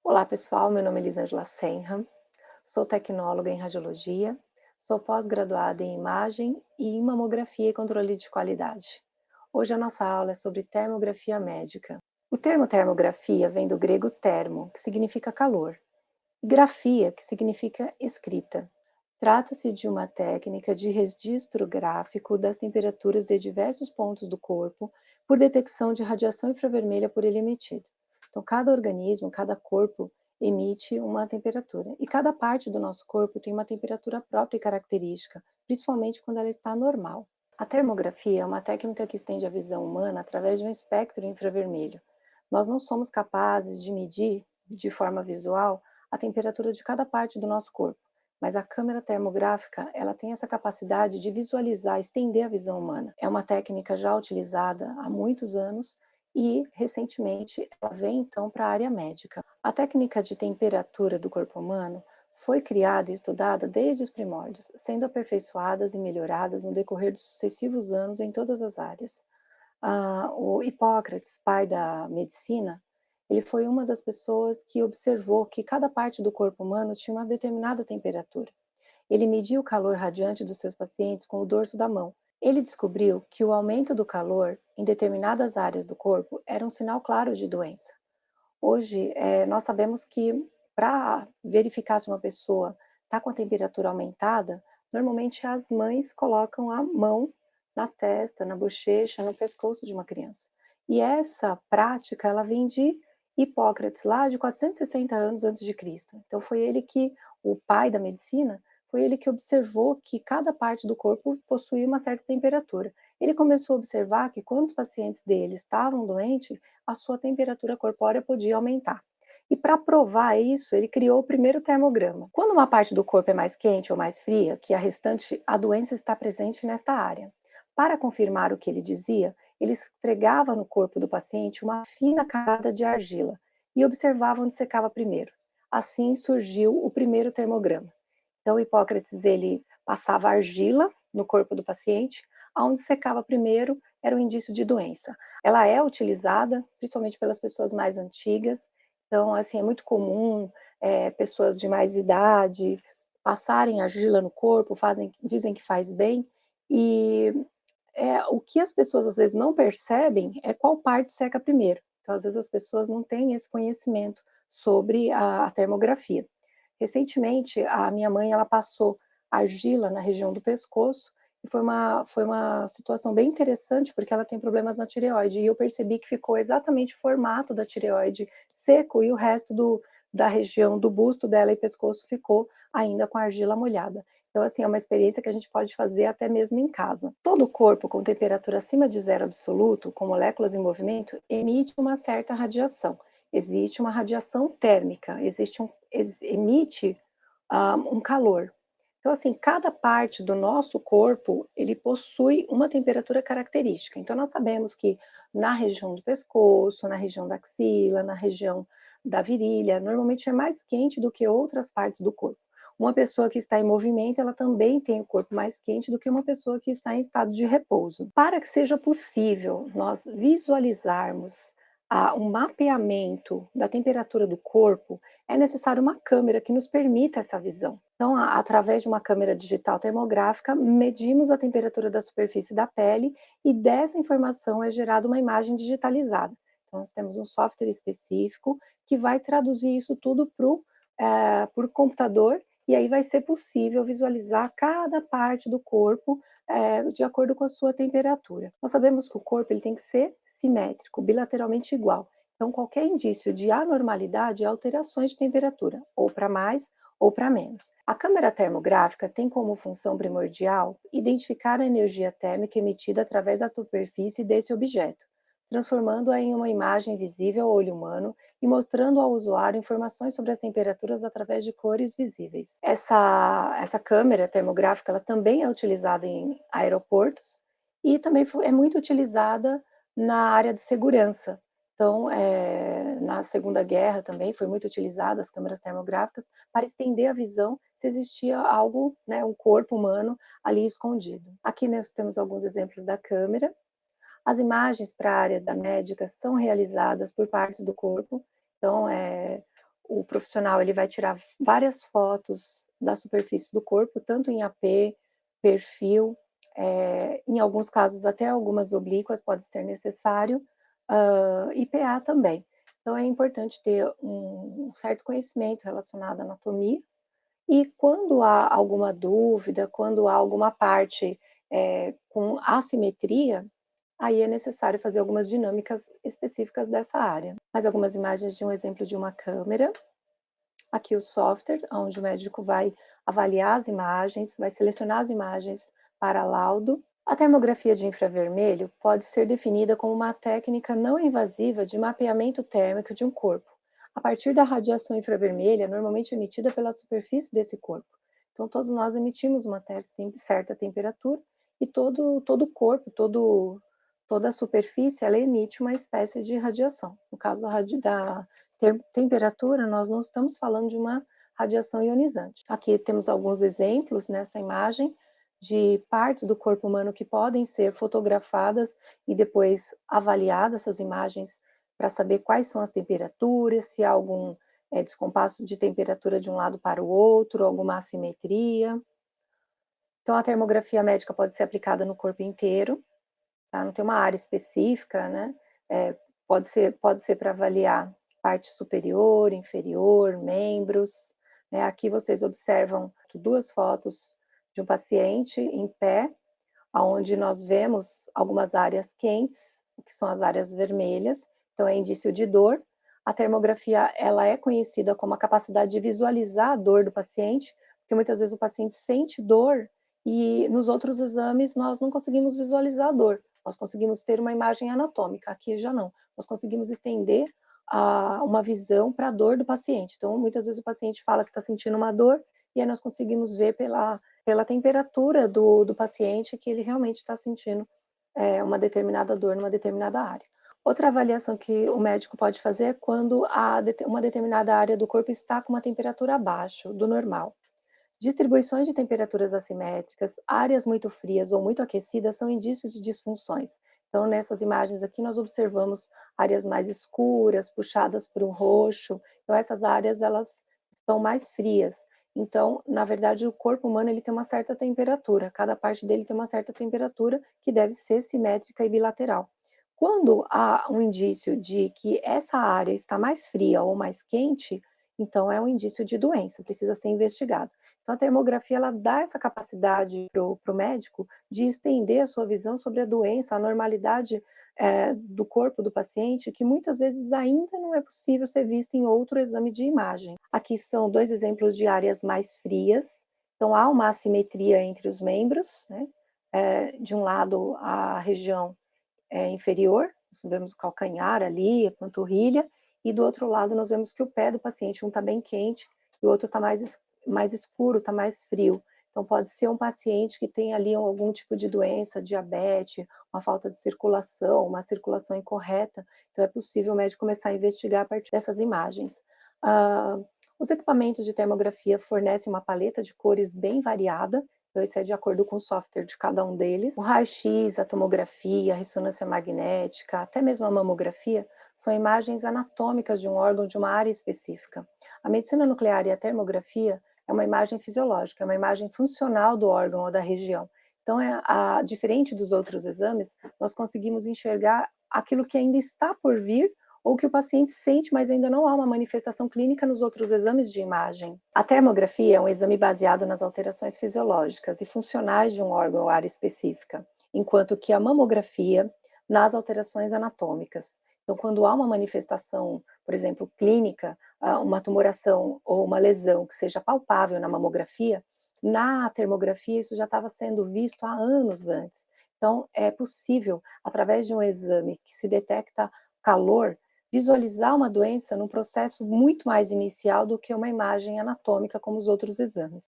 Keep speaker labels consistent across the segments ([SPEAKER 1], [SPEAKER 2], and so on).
[SPEAKER 1] Olá pessoal, meu nome é Elisângela Senra, sou tecnóloga em radiologia, sou pós-graduada em imagem e em mamografia e controle de qualidade. Hoje a nossa aula é sobre termografia médica. O termo termografia vem do grego termo, que significa calor, e grafia, que significa escrita. Trata-se de uma técnica de registro gráfico das temperaturas de diversos pontos do corpo por detecção de radiação infravermelha por ele emitido. Então, cada organismo, cada corpo emite uma temperatura. E cada parte do nosso corpo tem uma temperatura própria e característica, principalmente quando ela está normal. A termografia é uma técnica que estende a visão humana através de um espectro infravermelho. Nós não somos capazes de medir, de forma visual, a temperatura de cada parte do nosso corpo, mas a câmera termográfica, ela tem essa capacidade de visualizar, estender a visão humana. É uma técnica já utilizada há muitos anos e, recentemente, ela vem então para a área médica. A técnica de temperatura do corpo humano foi criada e estudada desde os primórdios, sendo aperfeiçoadas e melhoradas no decorrer dos sucessivos anos em todas as áreas. O Hipócrates, pai da medicina, ele foi uma das pessoas que observou que cada parte do corpo humano tinha uma determinada temperatura. Ele media o calor radiante dos seus pacientes com o dorso da mão. Ele descobriu que o aumento do calor em determinadas áreas do corpo era um sinal claro de doença. Hoje, nós sabemos que para verificar se uma pessoa está com a temperatura aumentada, normalmente as mães colocam a mão na testa, na bochecha, no pescoço de uma criança. E essa prática, ela vem de Hipócrates, lá de 460 anos antes de Cristo. Então foi ele que, o pai da medicina, foi ele que observou que cada parte do corpo possuía uma certa temperatura. Ele começou a observar que quando os pacientes dele estavam doentes, a sua temperatura corpórea podia aumentar. E para provar isso, ele criou o primeiro termograma. Quando uma parte do corpo é mais quente ou mais fria que a restante, a doença está presente nesta área. Para confirmar o que ele dizia, ele esfregava no corpo do paciente uma fina camada de argila e observava onde secava primeiro. Assim surgiu o primeiro termograma. Então, Hipócrates, ele passava argila no corpo do paciente, aonde secava primeiro era um indício de doença. Ela é utilizada, principalmente pelas pessoas mais antigas, então, assim, é muito comum pessoas de mais idade passarem argila no corpo, dizem que faz bem, e o que as pessoas às vezes não percebem é qual parte seca primeiro. Então, às vezes as pessoas não têm esse conhecimento sobre a termografia. Recentemente, a minha mãe, ela passou argila na região do pescoço e foi uma situação bem interessante, porque ela tem problemas na tireoide, e eu percebi que ficou exatamente o formato da tireoide seco e o resto da região do busto dela e pescoço ficou ainda com a argila molhada. Então, assim, é uma experiência que a gente pode fazer até mesmo em casa. Todo o corpo com temperatura acima de zero absoluto, com moléculas em movimento, emite uma certa radiação. Existe uma radiação térmica, emite um calor. Então, assim, cada parte do nosso corpo, ele possui uma temperatura característica. Então, nós sabemos que na região do pescoço, na região da axila, na região da virilha, normalmente é mais quente do que outras partes do corpo. Uma pessoa que está em movimento, ela também tem o corpo mais quente do que uma pessoa que está em estado de repouso. Para que seja possível nós visualizarmos um mapeamento da temperatura do corpo, é necessário uma câmera que nos permita essa visão. Então, através de uma câmera digital termográfica, medimos a temperatura da superfície da pele e dessa informação é gerada uma imagem digitalizada. Então, nós temos um software específico que vai traduzir isso tudo por computador, e aí vai ser possível visualizar cada parte do corpo de acordo com a sua temperatura. Nós sabemos que o corpo ele tem que ser simétrico, bilateralmente igual. Então, qualquer indício de anormalidade é alterações de temperatura, ou para mais ou para menos. A câmera termográfica tem como função primordial identificar a energia térmica emitida através da superfície desse objeto, transformando-a em uma imagem visível ao olho humano e mostrando ao usuário informações sobre as temperaturas através de cores visíveis. Essa câmera termográfica ela também é utilizada em aeroportos e também é muito utilizada na área de segurança. Então, na Segunda Guerra também foi muito utilizada as câmeras termográficas para estender a visão se existia algo, né, um corpo humano ali escondido. Aqui nós temos alguns exemplos da câmera. As imagens para a área da médica são realizadas por partes do corpo, então, o profissional ele vai tirar várias fotos da superfície do corpo, tanto em AP, perfil, em alguns casos até algumas oblíquas pode ser necessário, e PA também. Então é importante ter um certo conhecimento relacionado à anatomia, e quando há alguma dúvida, quando há alguma parte, com assimetria, aí é necessário fazer algumas dinâmicas específicas dessa área. Mais algumas imagens de um exemplo de uma câmera. Aqui o software, onde o médico vai avaliar as imagens, vai selecionar as imagens para laudo. A termografia de infravermelho pode ser definida como uma técnica não invasiva de mapeamento térmico de um corpo, a partir da radiação infravermelha normalmente emitida pela superfície desse corpo. Então, todos nós emitimos uma certa temperatura e todo o corpo, toda a superfície, ela emite uma espécie de radiação. No caso da temperatura, nós não estamos falando de uma radiação ionizante. Aqui temos alguns exemplos nessa imagem de partes do corpo humano que podem ser fotografadas e depois avaliadas essas imagens para saber quais são as temperaturas, se há algum descompasso de temperatura de um lado para o outro, alguma assimetria. Então, a termografia médica pode ser aplicada no corpo inteiro, tá? Não tem uma área específica, né? Pode ser para avaliar parte superior, inferior, membros, né? Aqui vocês observam 2 fotos de um paciente em pé, onde nós vemos algumas áreas quentes, que são as áreas vermelhas, então é indício de dor. A termografia, ela é conhecida como a capacidade de visualizar a dor do paciente, porque muitas vezes o paciente sente dor e nos outros exames nós não conseguimos visualizar a dor, nós conseguimos ter uma imagem anatômica, aqui já não, nós conseguimos estender uma visão para a dor do paciente. Então, muitas vezes o paciente fala que está sentindo uma dor, e aí nós conseguimos ver pela temperatura do paciente que ele realmente está sentindo uma determinada dor numa determinada área. Outra avaliação que o médico pode fazer é quando uma determinada área do corpo está com uma temperatura abaixo do normal. Distribuições de temperaturas assimétricas, áreas muito frias ou muito aquecidas são indícios de disfunções. Então, nessas imagens aqui, nós observamos áreas mais escuras, puxadas para o roxo. Então, essas áreas, elas estão mais frias. Então, na verdade, o corpo humano ele tem uma certa temperatura. Cada parte dele tem uma certa temperatura que deve ser simétrica e bilateral. Quando há um indício de que essa área está mais fria ou mais quente, então é um indício de doença, precisa ser investigado. Então, a termografia ela dá essa capacidade para o médico de estender a sua visão sobre a doença, a normalidade do corpo do paciente, que muitas vezes ainda não é possível ser vista em outro exame de imagem. Aqui são 2 exemplos de áreas mais frias, então há uma assimetria entre os membros, né? De um lado, a região inferior, nós vemos o calcanhar ali, a panturrilha, e do outro lado nós vemos que o pé do paciente, um está bem quente e o outro está mais escuro, está mais frio. Então pode ser um paciente que tem ali algum tipo de doença, diabetes, uma falta de circulação, uma circulação incorreta. Então é possível o médico começar a investigar a partir dessas imagens. Os equipamentos de termografia fornecem uma paleta de cores bem variada, então isso é de acordo com o software de cada um deles. O raio-x, a tomografia, a ressonância magnética, até mesmo a mamografia, são imagens anatômicas de um órgão de uma área específica. A medicina nuclear e a termografia é uma imagem fisiológica, é uma imagem funcional do órgão ou da região. Então, diferente dos outros exames, nós conseguimos enxergar aquilo que ainda está por vir ou que o paciente sente, mas ainda não há uma manifestação clínica nos outros exames de imagem. A termografia é um exame baseado nas alterações fisiológicas e funcionais de um órgão ou área específica, enquanto que a mamografia nas alterações anatômicas. Então, quando há uma manifestação, por exemplo, clínica, uma tumoração ou uma lesão que seja palpável na mamografia, na termografia isso já estava sendo visto há anos antes. Então, é possível, através de um exame que se detecta calor, visualizar uma doença num processo muito mais inicial do que uma imagem anatômica como os outros exames.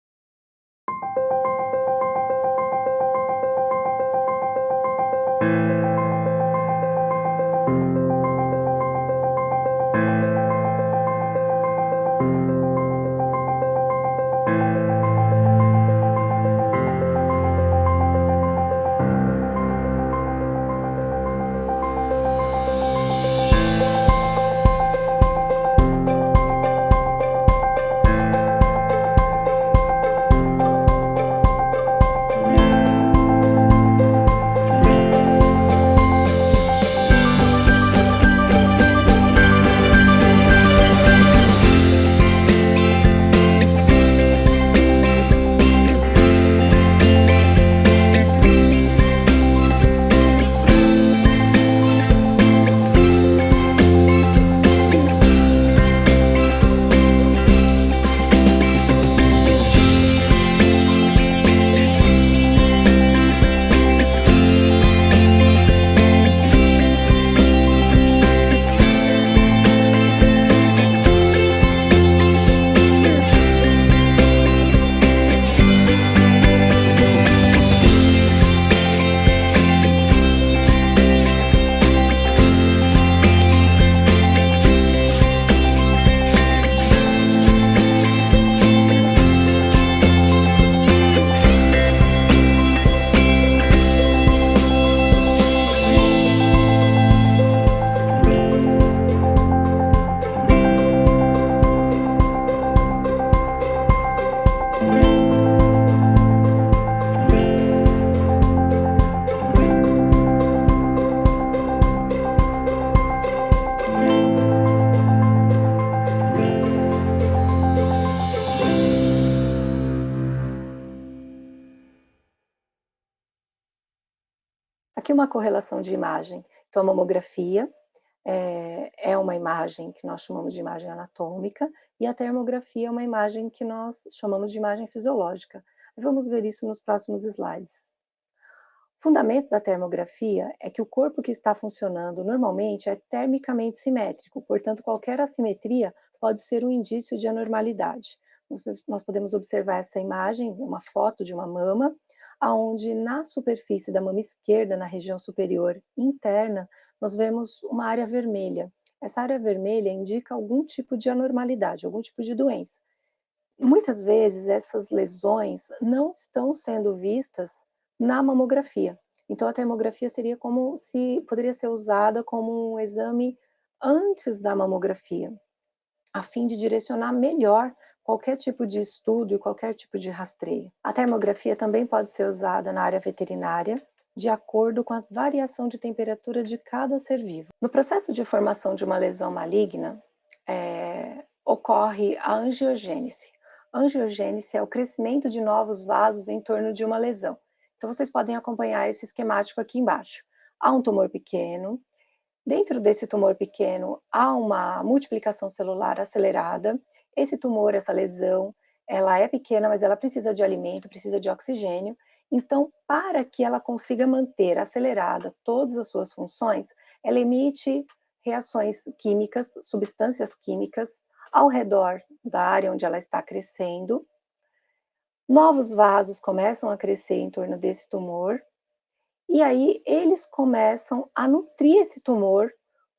[SPEAKER 1] uma correlação de imagem. Então, a mamografia é uma imagem que nós chamamos de imagem anatômica, e a termografia é uma imagem que nós chamamos de imagem fisiológica. Vamos ver isso nos próximos slides. O fundamento da termografia é que o corpo que está funcionando normalmente é termicamente simétrico, portanto, qualquer assimetria pode ser um indício de anormalidade. Nós podemos observar essa imagem, uma foto de uma mama, onde na superfície da mama esquerda, na região superior interna, nós vemos uma área vermelha. Essa área vermelha indica algum tipo de anormalidade, algum tipo de doença. Muitas vezes essas lesões não estão sendo vistas na mamografia. Então a termografia poderia ser usada como um exame antes da mamografia, a fim de direcionar melhor qualquer tipo de estudo e qualquer tipo de rastreio. A termografia também pode ser usada na área veterinária, de acordo com a variação de temperatura de cada ser vivo. No processo de formação de uma lesão maligna, ocorre a angiogênese. A angiogênese é o crescimento de novos vasos em torno de uma lesão. Então, vocês podem acompanhar esse esquemático aqui embaixo. Há um tumor pequeno. Dentro desse tumor pequeno, há uma multiplicação celular acelerada. Esse tumor, essa lesão, ela é pequena, mas ela precisa de alimento, precisa de oxigênio. Então, para que ela consiga manter acelerada todas as suas funções, ela emite reações químicas, substâncias químicas, ao redor da área onde ela está crescendo. Novos vasos começam a crescer em torno desse tumor, e aí eles começam a nutrir esse tumor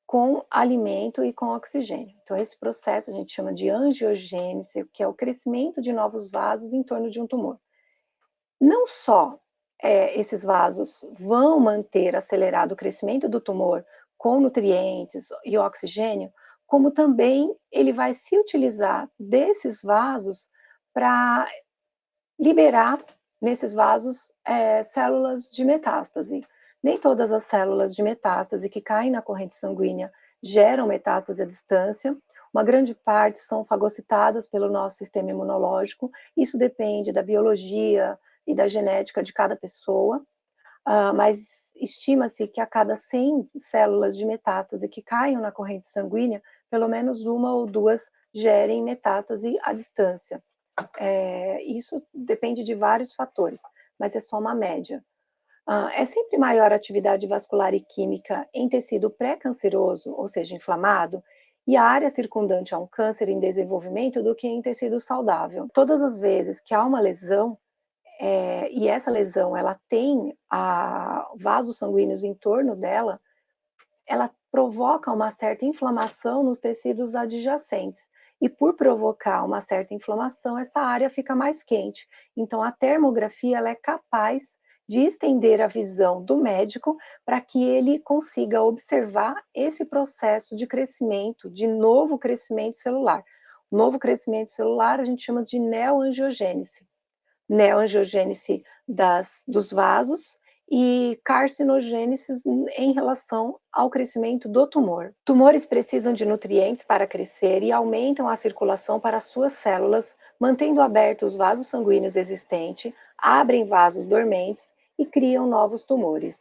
[SPEAKER 1] com alimento e com oxigênio. Então, esse processo a gente chama de angiogênese, que é o crescimento de novos vasos em torno de um tumor. Não só esses vasos vão manter acelerado o crescimento do tumor com nutrientes e oxigênio, como também ele vai se utilizar desses vasos para liberar nesses vasos células de metástase. Nem todas as células de metástase que caem na corrente sanguínea geram metástase à distância. Uma grande parte são fagocitadas pelo nosso sistema imunológico. Isso depende da biologia e da genética de cada pessoa, mas estima-se que a cada 100 células de metástase que caiam na corrente sanguínea, pelo menos uma ou duas gerem metástase à distância. Isso depende de vários fatores, mas é só uma média. É sempre maior a atividade vascular e química em tecido pré-canceroso, ou seja, inflamado, e a área circundante a um câncer em desenvolvimento do que em tecido saudável. Todas as vezes que há uma lesão, e essa lesão ela tem vasos sanguíneos em torno dela, ela provoca uma certa inflamação nos tecidos adjacentes. E por provocar uma certa inflamação, essa área fica mais quente. Então, a termografia ela é capaz de estender a visão do médico para que ele consiga observar esse processo de crescimento, de novo crescimento celular. O novo crescimento celular a gente chama de neoangiogênese. Neoangiogênese dos vasos e carcinogênese em relação ao crescimento do tumor. Tumores precisam de nutrientes para crescer e aumentam a circulação para as suas células, mantendo abertos os vasos sanguíneos existentes, abrem vasos dormentes e criam novos tumores.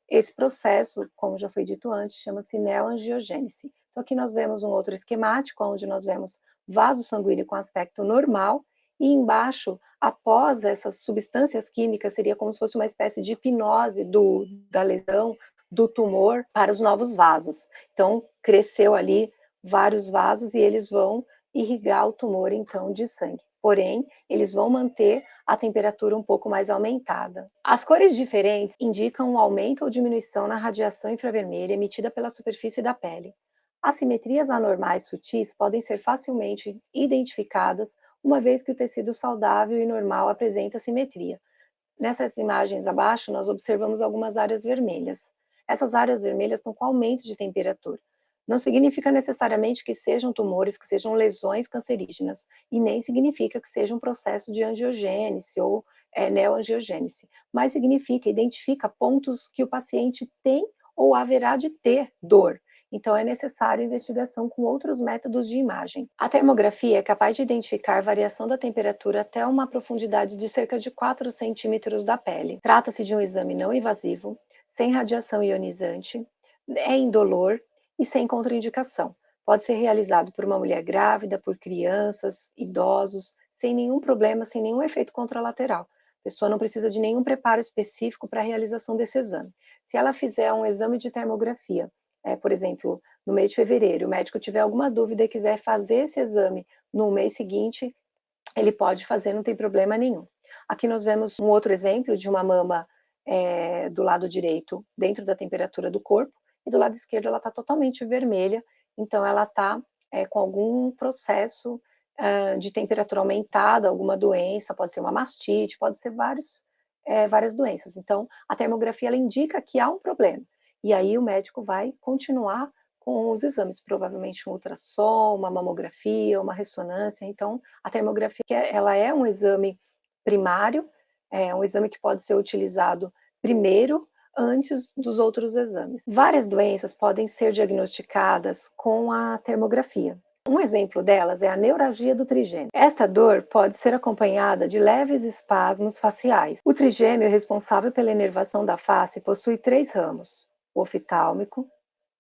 [SPEAKER 1] Esse processo, como já foi dito antes, chama-se neoangiogênese. Então aqui nós vemos um outro esquemático, onde nós vemos vaso sanguíneo com aspecto normal, e embaixo, após essas substâncias químicas, seria como se fosse uma espécie de hipnose da lesão, do tumor, para os novos vasos. Então, cresceu ali vários vasos e eles vão irrigar o tumor, então, de sangue. Porém, eles vão manter a temperatura um pouco mais aumentada. As cores diferentes indicam um aumento ou diminuição na radiação infravermelha emitida pela superfície da pele. Assimetrias anormais sutis podem ser facilmente identificadas uma vez que o tecido saudável e normal apresenta simetria. Nessas imagens abaixo, nós observamos algumas áreas vermelhas. Essas áreas vermelhas estão com aumento de temperatura. Não significa necessariamente que sejam tumores, que sejam lesões cancerígenas, e nem significa que seja um processo de angiogênese ou neoangiogênese, mas identifica pontos que o paciente tem ou haverá de ter dor. Então, é necessário investigação com outros métodos de imagem. A termografia é capaz de identificar variação da temperatura até uma profundidade de cerca de 4 centímetros da pele. Trata-se de um exame não invasivo, sem radiação ionizante, é indolor e sem contraindicação. Pode ser realizado por uma mulher grávida, por crianças, idosos, sem nenhum problema, sem nenhum efeito contralateral. A pessoa não precisa de nenhum preparo específico para a realização desse exame. Se ela fizer um exame de termografia, por exemplo, no mês de fevereiro, o médico tiver alguma dúvida e quiser fazer esse exame no mês seguinte, ele pode fazer, não tem problema nenhum. Aqui nós vemos um outro exemplo de uma mama do lado direito, dentro da temperatura do corpo, e do lado esquerdo ela está totalmente vermelha, então ela está com algum processo de temperatura aumentada, alguma doença, pode ser uma mastite, pode ser várias doenças. Então, a termografia ela indica que há um problema, e aí o médico vai continuar com os exames, provavelmente um ultrassom, uma mamografia, uma ressonância. Então, a termografia ela é um exame primário, é um exame que pode ser utilizado primeiro, antes dos outros exames. Várias doenças podem ser diagnosticadas com a termografia. Um exemplo delas é a neuralgia do trigêmeo. Esta dor pode ser acompanhada de leves espasmos faciais. O trigêmeo responsável pela inervação da face possui 3 ramos: o oftálmico,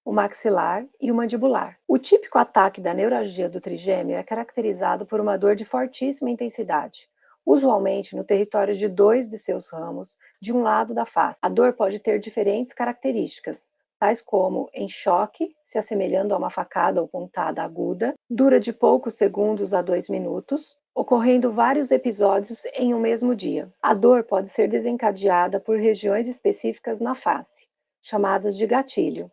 [SPEAKER 1] o maxilar e o mandibular. O típico ataque da neuralgia do trigêmeo é caracterizado por uma dor de fortíssima intensidade, usualmente no território de 2 de seus ramos, de um lado da face. A dor pode ter diferentes características, tais como em choque, se assemelhando a uma facada ou pontada aguda, dura de poucos segundos a 2 minutos, ocorrendo vários episódios em um mesmo dia. A dor pode ser desencadeada por regiões específicas na face, chamadas de gatilho.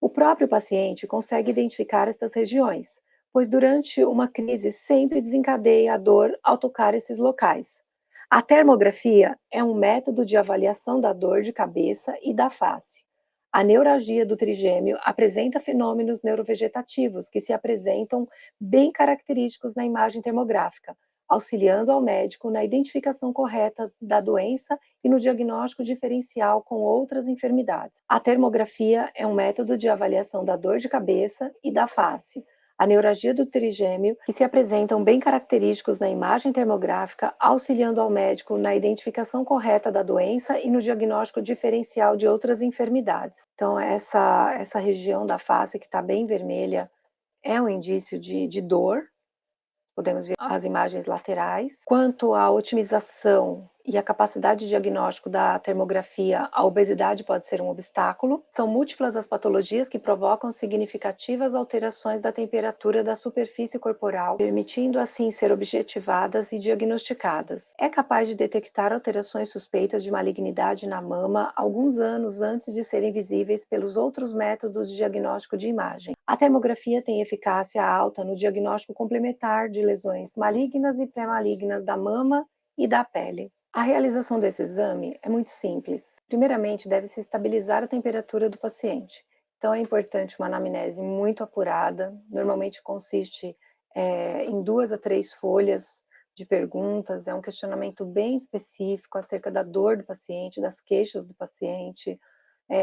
[SPEAKER 1] O próprio paciente consegue identificar estas regiões, pois durante uma crise sempre desencadeia a dor ao tocar esses locais. A termografia é um método de avaliação da dor de cabeça e da face. A neuralgia do trigêmeo apresenta fenômenos neurovegetativos que se apresentam bem característicos na imagem termográfica, auxiliando ao médico na identificação correta da doença e no diagnóstico diferencial com outras enfermidades. A termografia é um método de avaliação da dor de cabeça e da face. A neuralgia do trigêmeo, que se apresentam bem característicos na imagem termográfica, auxiliando ao médico na identificação correta da doença e no diagnóstico diferencial de outras enfermidades. Então, essa região da face que está bem vermelha é um indício de dor. Podemos ver as imagens laterais. Quanto à otimização e a capacidade de diagnóstico da termografia, a obesidade pode ser um obstáculo. São múltiplas as patologias que provocam significativas alterações da temperatura da superfície corporal, permitindo assim ser objetivadas e diagnosticadas. É capaz de detectar alterações suspeitas de malignidade na mama alguns anos antes de serem visíveis pelos outros métodos de diagnóstico de imagem. A termografia tem eficácia alta no diagnóstico complementar de lesões malignas e pré-malignas da mama e da pele. A realização desse exame é muito simples. Primeiramente, deve-se estabilizar a temperatura do paciente. Então, é importante uma anamnese muito apurada. Normalmente consiste em 2 a 3 folhas de perguntas. É um questionamento bem específico acerca da dor do paciente, das queixas do paciente.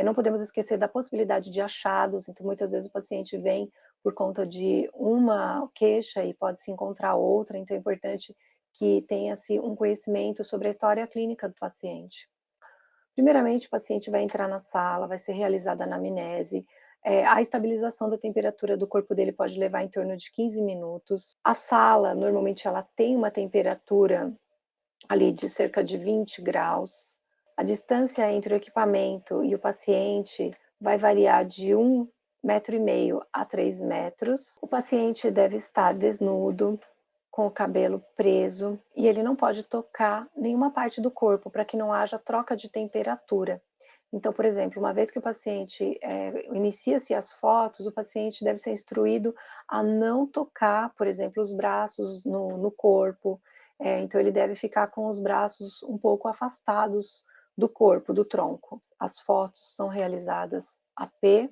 [SPEAKER 1] Não podemos esquecer da possibilidade de achados. Então, muitas vezes o paciente vem por conta de uma queixa e pode se encontrar outra. Então, é importante que tenha-se um conhecimento sobre a história clínica do paciente. Primeiramente, o paciente vai entrar na sala, vai ser realizada a anamnese, a estabilização da temperatura do corpo dele pode levar em torno de 15 minutos. A sala, normalmente, ela tem uma temperatura ali de cerca de 20 graus. A distância entre o equipamento e o paciente vai variar de 1,5 m a 3 metros. O paciente deve estar desnudo, com o cabelo preso, e ele não pode tocar nenhuma parte do corpo para que não haja troca de temperatura. Então, por exemplo, uma vez que o paciente inicia-se as fotos, o paciente deve ser instruído a não tocar, por exemplo, os braços no corpo. Então, ele deve ficar com os braços um pouco afastados do corpo, do tronco. As fotos são realizadas AP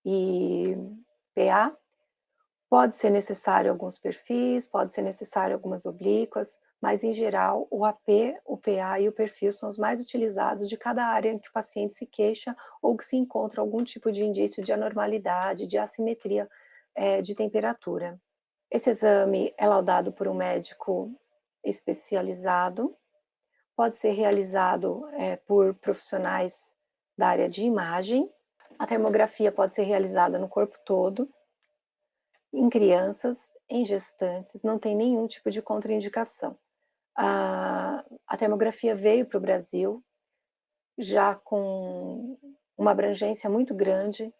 [SPEAKER 1] e PA. Pode ser necessário alguns perfis, pode ser necessário algumas oblíquas, mas em geral o AP, o PA e o perfil são os mais utilizados de cada área em que o paciente se queixa ou que se encontra algum tipo de indício de anormalidade, de assimetria de temperatura. Esse exame é laudado por um médico especializado, pode ser realizado por profissionais da área de imagem. A termografia pode ser realizada no corpo todo, em crianças, em gestantes, não tem nenhum tipo de contraindicação. A termografia veio para o Brasil já com uma abrangência muito grande.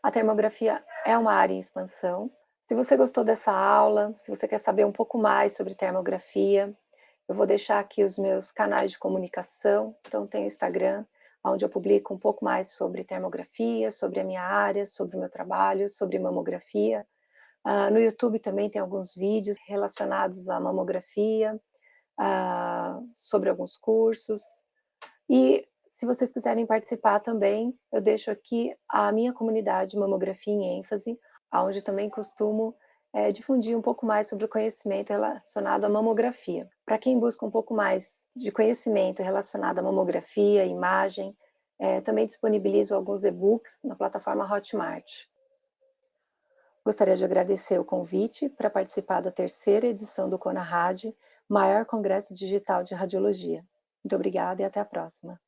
[SPEAKER 1] A termografia é uma área em expansão. Se você gostou dessa aula, se você quer saber um pouco mais sobre termografia, eu vou deixar aqui os meus canais de comunicação. Então, tem o Instagram, onde eu publico um pouco mais sobre termografia, sobre a minha área, sobre o meu trabalho, sobre mamografia. No YouTube também tem alguns vídeos relacionados à mamografia, sobre alguns cursos. E se vocês quiserem participar também, eu deixo aqui a minha comunidade Mamografia em ênfase, onde também costumo difundir um pouco mais sobre o conhecimento relacionado à mamografia. Para quem busca um pouco mais de conhecimento relacionado à mamografia, imagem, também disponibilizo alguns e-books na plataforma Hotmart. Gostaria de agradecer o convite para participar da terceira edição do CONARAD, maior congresso digital de radiologia. Muito obrigada e até a próxima.